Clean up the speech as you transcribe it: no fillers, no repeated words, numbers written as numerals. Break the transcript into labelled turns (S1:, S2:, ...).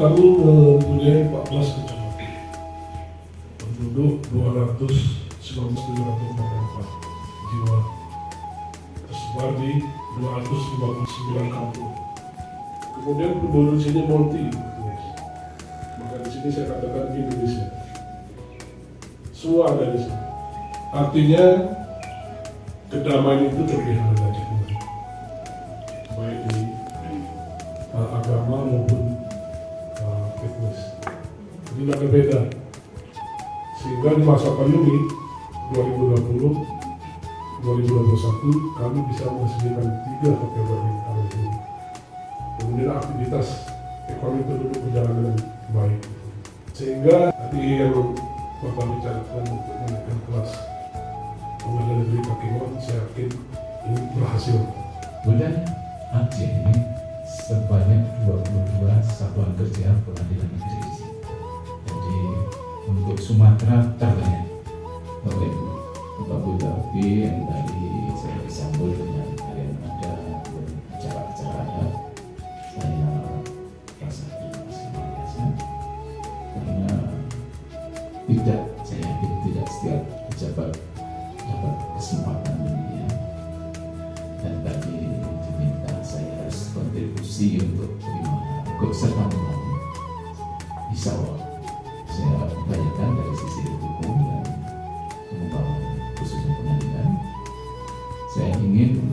S1: kami mempunyai 14 kecamatan, penduduk 219.744 jiwa, tersebar di 259 kampung. Kemudian penduduk sini multi, maka di sini saya katakan Indonesia. Semua ada di sini. Artinya kedamaian itu terpelihara di sini, baik di agama maupun etnis. Jadi tidak ada beda. Sehingga di masa pandemi 2020-2021 kami bisa menghasilkan 3 hotel berlintang ini. Kemudian aktivitas ekonomi penduduk berjalan dengan baik. Sehingga tadi yang Bapak bicarakan untuk menaikkan kelas pengadilan negeri Kakimon, saya yakin ini berhasil.
S2: Kemudian Aceh ini sebanyak 22 satuan kerja pengadilan negeri. Jadi untuk Sumatera terbanyak. Bapak Ibu, Bapak Tapi yang tadi saya disambut dengan kalian ada acara-acara, saya rasa terima kasih luar biasa karena saya yakin tidak setiap pejabat dapat kesempatan ini ya. Dan tadi diminta saya harus kontribusi untuk bagaimana ikut serta membangun. Insya Allah saya upayakan dari sisi hukum dan pengembangan khususnya pengadilan. Saya ingin